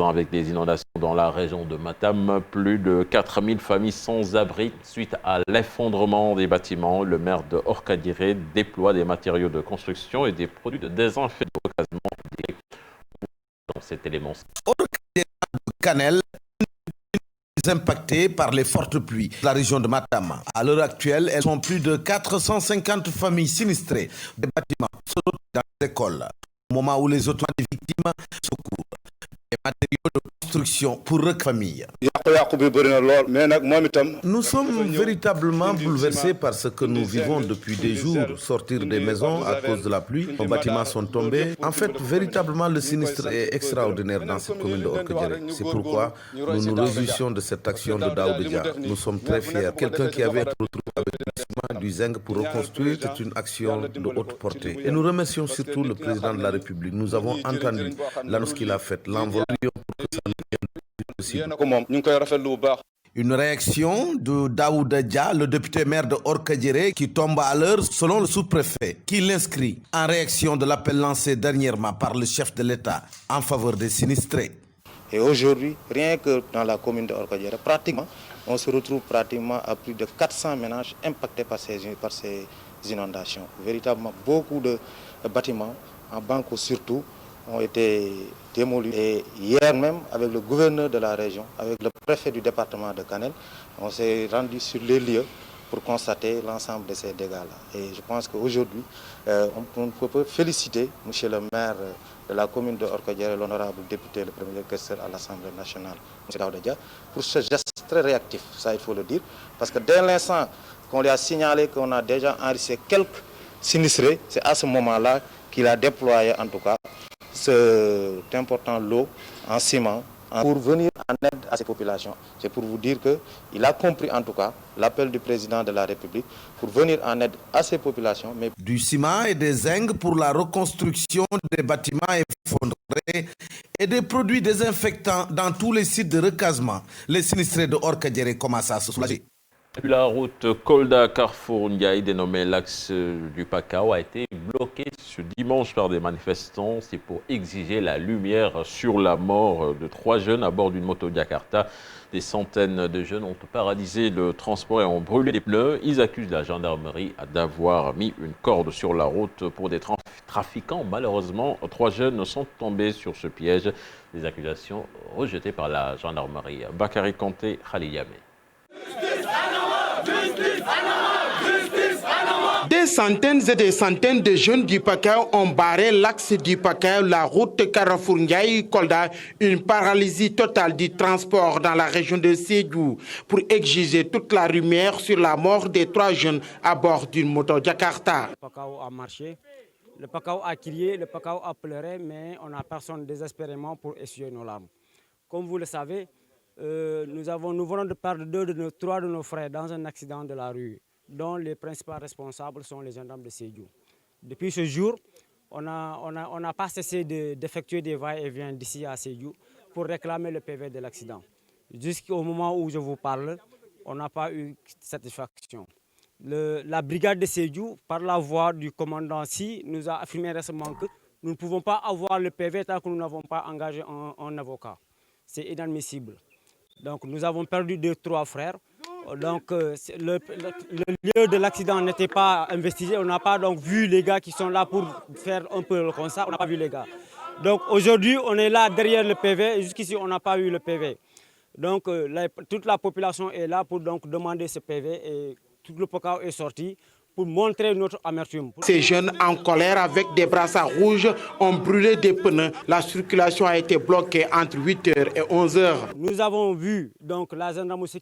Avec des inondations dans la région de Matam, plus de 4000 familles sans abri suite à l'effondrement des bâtiments. Le maire de Orkadiéré déploie des matériaux de construction et des produits de désinfection dans cet élément. Canel impactées par les fortes pluies de la région de Matam. À l'heure actuelle, elles sont plus de 450 familles sinistrées. Des bâtiments sont dans les écoles. Au moment où les autres des victimes secourent. Des matériaux de construction pour les familles. Nous sommes véritablement bouleversés par ce que nous vivons depuis des jours. Sortir des maisons à cause de la pluie, nos bâtiments sont tombés. En fait, véritablement, le sinistre est extraordinaire dans cette commune de Orkadiéré. C'est pourquoi nous nous réjouissons de cette action de Daouda Dia. Nous sommes très fiers. Quelqu'un qui avait été retrouvé avec du ciment, du zinc pour reconstruire, c'est une action de haute portée. Et nous remercions surtout le président de la République. Nous avons entendu l'annonce qu'il a faite, l'envoi pour que ça ne devienne plus possible. Une réaction de Daouda Dia, le député maire de Orkadiéré, qui tombe à l'heure selon le sous-préfet, qui l'inscrit en réaction de l'appel lancé dernièrement par le chef de l'État en faveur des sinistrés. Et aujourd'hui, rien que dans la commune de Orkadiéré, pratiquement, on se retrouve pratiquement à plus de 400 ménages impactés par ces inondations. Véritablement, beaucoup de bâtiments, en Banco surtout, ont été démolis. Et hier même, avec le gouverneur de la région, avec le préfet du département de Canel, on s'est rendu sur les lieux pour constater l'ensemble de ces dégâts-là. Et je pense qu'aujourd'hui, on peut féliciter M. le maire de la commune de Orkadiéré, l'honorable député, le premier questeur à l'Assemblée nationale, M. Daouda Dia, pour ce geste très réactif, ça il faut le dire, parce que dès l'instant qu'on lui a signalé qu'on a déjà enregistré quelques sinistrés, c'est à ce moment-là qu'il a déployé en tout cas cet important lot en ciment pour venir en aide à ces populations. C'est pour vous dire qu'il a compris en tout cas l'appel du président de la République pour venir en aide à ces populations. Mais du ciment et des zinc pour la reconstruction des bâtiments effondrés et des produits désinfectants dans tous les sites de recasement. Les sinistrés de Orkadiéré commencent à se soulager. La route Kolda-Carrefour-Ndiaye, dénommée l'axe du Pakao, a été bloquée ce dimanche par des manifestants. C'est pour exiger la lumière sur la mort de 3 jeunes à bord d'une moto Jakarta. Des centaines de jeunes ont paralysé le transport et ont brûlé les pneus. Ils accusent la gendarmerie d'avoir mis une corde sur la route pour des trafiquants. Malheureusement, 3 jeunes sont tombés sur ce piège. Des accusations rejetées par la gendarmerie. Bakary Kanté, Khalil Yamé. Des centaines et des centaines de jeunes du Pakao ont barré l'axe du Pakao, la route Carrefour-Ndiaye-Kolda, une paralysie totale du transport dans la région de Sédhiou pour exiger toute la lumière sur la mort des 3 jeunes à bord d'une moto Jakarta. Le Pakao a marché, le Pakao a crié, le Pakao a pleuré, mais on n'a personne désespérément pour essuyer nos larmes. Comme vous le savez, nous venons de perdre 3 de nos frères dans un accident de la rue, dont les principaux responsables sont les gendarmes de Sédhiou. Depuis ce jour, on n'a pas cessé d'effectuer des va-et-vient d'ici à Sédhiou pour réclamer le PV de l'accident. Jusqu'au moment où je vous parle, on n'a pas eu satisfaction. La brigade de Sédhiou, par la voix du commandant Si, nous a affirmé récemment que nous ne pouvons pas avoir le PV tant que nous n'avons pas engagé un avocat. C'est inadmissible. Donc nous avons perdu 3 frères. Donc le lieu de l'accident n'était pas investigé. On n'a pas donc vu les gars qui sont là pour faire un peu le constat. On n'a pas vu les gars. Donc aujourd'hui, on est là derrière le PV. Et jusqu'ici, on n'a pas eu le PV. Donc toute la population est là pour donc demander ce PV et tout le Pakao est sorti pour montrer notre amertume. Ces jeunes en colère avec des brassards rouges ont brûlé des pneus. La circulation a été bloquée entre 8h et 11h. Nous avons vu donc la gendarmerie ce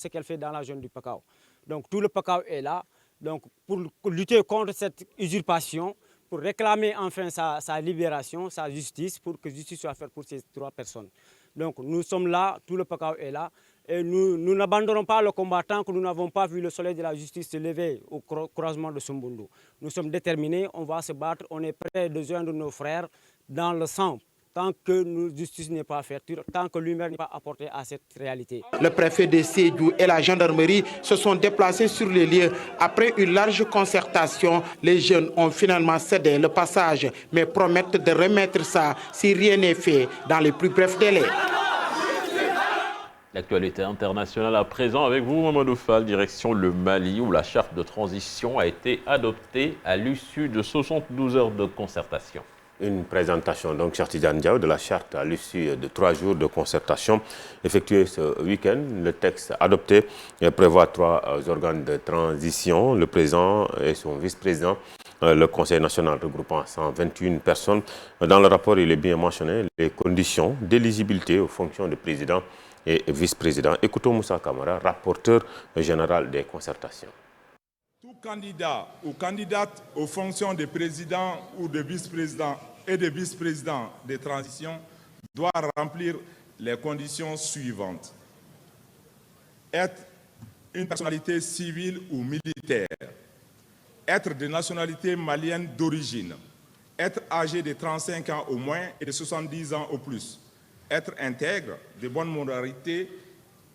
qu'elle fait dans la zone du Pakao. Donc tout le Pakao est là donc, pour lutter contre cette usurpation, pour réclamer enfin sa libération, sa justice, pour que justice soit faite pour ces 3 personnes. Donc nous sommes là, tout le Pakao est là. Et nous n'abandonnons pas le combat tant que nous n'avons pas vu le soleil de la justice se lever au croisement de Sumbundu. Nous sommes déterminés, on va se battre, on est prêts de joindre nos frères dans le sang, tant que justice n'est pas faite, tant que lumière n'est pas apportée à cette réalité. Le préfet de Sédhiou et la gendarmerie se sont déplacés sur les lieux. Après une large concertation, les jeunes ont finalement cédé le passage, mais promettent de remettre ça si rien n'est fait dans les plus brefs délais. L'actualité internationale à présent avec vous, Mamadou Fall, direction le Mali, où la charte de transition a été adoptée à l'issue de 72 heures de concertation. Une présentation, donc, Cheikh Tidiane Diaw, de la charte à l'issue de 3 jours de concertation effectuée ce week-end. Le texte adopté prévoit 3 organes de transition, le président et son vice-président, le Conseil national regroupant 121 personnes. Dans le rapport, il est bien mentionné les conditions d'éligibilité aux fonctions de président et vice-président. Écoutons Moussa Kamara, rapporteur général des concertations. Tout candidat ou candidate aux fonctions de président ou de vice-président et de vice-président de transition doit remplir les conditions suivantes. Être une personnalité civile ou militaire, être de nationalité malienne d'origine, être âgé de 35 ans au moins et de 70 ans au plus, être intègre, de bonne moralité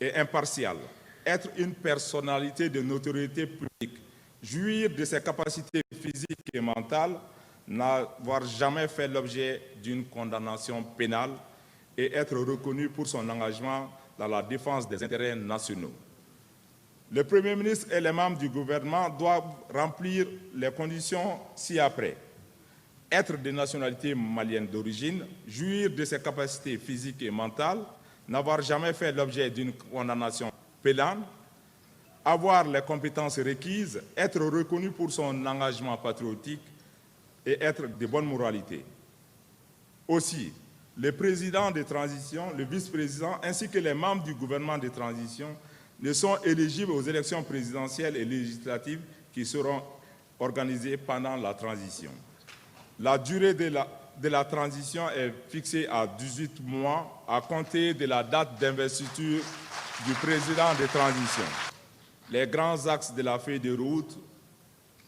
et impartial, être une personnalité de notoriété publique, jouir de ses capacités physiques et mentales, n'avoir jamais fait l'objet d'une condamnation pénale et être reconnu pour son engagement dans la défense des intérêts nationaux. Le Premier ministre et les membres du gouvernement doivent remplir les conditions ci-après. Être de nationalité malienne d'origine, jouir de ses capacités physiques et mentales, n'avoir jamais fait l'objet d'une condamnation pénale, avoir les compétences requises, être reconnu pour son engagement patriotique et être de bonne moralité. Aussi, le président de transition, le vice-président ainsi que les membres du gouvernement de transition ne sont éligibles aux élections présidentielles et législatives qui seront organisées pendant la transition. La durée de la transition est fixée à 18 mois à compter de la date d'investiture du président de transition. Les grands axes de la feuille de route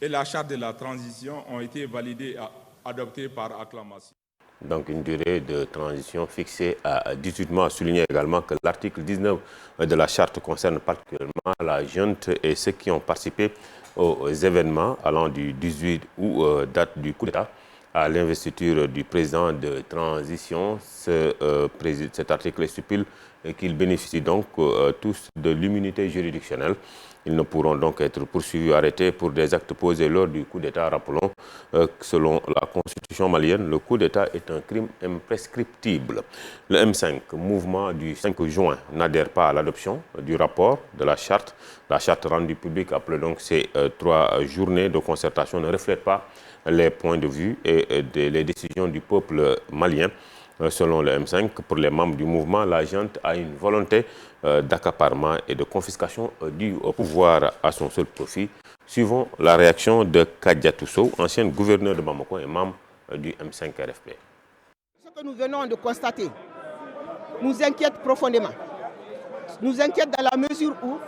et la charte de la transition ont été validés et adoptés par acclamation. Donc une durée de transition fixée à 18 mois. Souligner également que l'article 19 de la charte concerne particulièrement la junte et ceux qui ont participé aux événements allant du 18 août, date du coup d'État, à l'investiture du président de transition. Cet article stipule qu'ils bénéficient donc tous de l'immunité juridictionnelle. Ils ne pourront donc être poursuivis ou arrêtés pour des actes posés lors du coup d'État. Rappelons que selon la Constitution malienne, le coup d'État est un crime imprescriptible. Le M5, mouvement du 5 juin, n'adhère pas à l'adoption du rapport de la charte. La charte rendue publique après donc ces 3 journées de concertation ne reflète pas les points de vue et les décisions du peuple malien. Selon le M5, pour les membres du mouvement, la junte a une volonté d'accaparement et de confiscation du pouvoir à son seul profit. Suivons la réaction de Kadiatou Sow, ancienne gouverneure de Bamako et membre du M5 RFP. Ce que nous venons de constater nous inquiète profondément. Nous inquiète dans la mesure où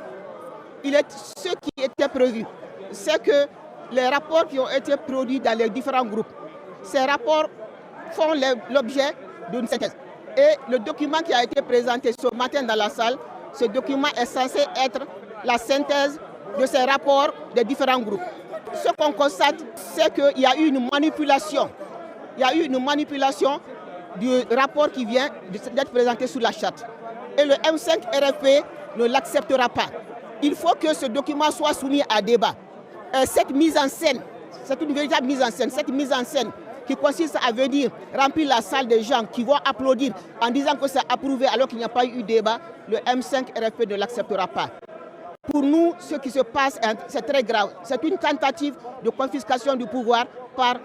ce qui était prévu, c'est que les rapports qui ont été produits dans les différents groupes, ces rapports font l'objet d'une synthèse. Et le document qui a été présenté ce matin dans la salle, ce document est censé être la synthèse de ces rapports des différents groupes. Ce qu'on constate, c'est qu'il y a eu une manipulation. Il y a eu une manipulation du rapport qui vient d'être présenté sous la charte. Et le M5 RFP ne l'acceptera pas. Il faut que ce document soit soumis à débat. Cette mise en scène, c'est une véritable mise en scène. Cette mise en scène qui consiste à venir remplir la salle des gens qui vont applaudir en disant que c'est approuvé alors qu'il n'y a pas eu débat, le M5 RFP ne l'acceptera pas. Pour nous, ce qui se passe, c'est très grave. C'est une tentative de confiscation du pouvoir par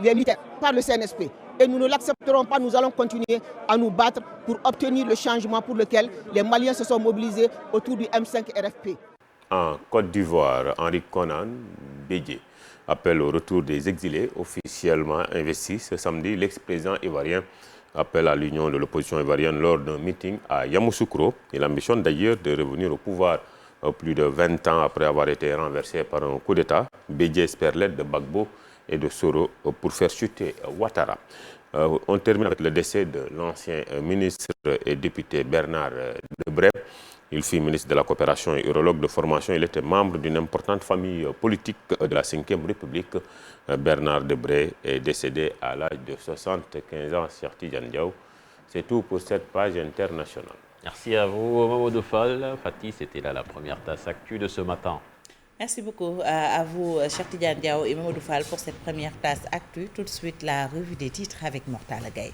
les militaires, par le CNSP. Et nous ne l'accepterons pas, nous allons continuer à nous battre pour obtenir le changement pour lequel les Maliens se sont mobilisés autour du M5 RFP. En Côte d'Ivoire, Henri Konan Bédié appelle au retour des exilés officiellement investis. Ce samedi, l'ex-président ivoirien appelle à l'union de l'opposition ivoirienne lors d'un meeting à Yamoussoukro. Il ambitionne d'ailleurs de revenir au pouvoir plus de 20 ans après avoir été renversé par un coup d'État. Bédié espère l'aide de Gbagbo et de Soro pour faire chuter Ouattara. On termine avec le décès de l'ancien ministre et député Bernard Debré. Il fut ministre de la coopération et urologue de formation. Il était membre d'une importante famille politique de la Ve République. Bernard Debré est décédé à l'âge de 75 ans. Cheikh Tidiane Diaw. C'est tout pour cette page internationale. Merci à vous, Mamadou Fall. Fatih, c'était là la première tasse actu de ce matin. Merci beaucoup à vous, Cheikh Tidiane Diaw et Mamadou Fall pour cette première tasse actu. Tout de suite, la revue des titres avec Mortala Gaye.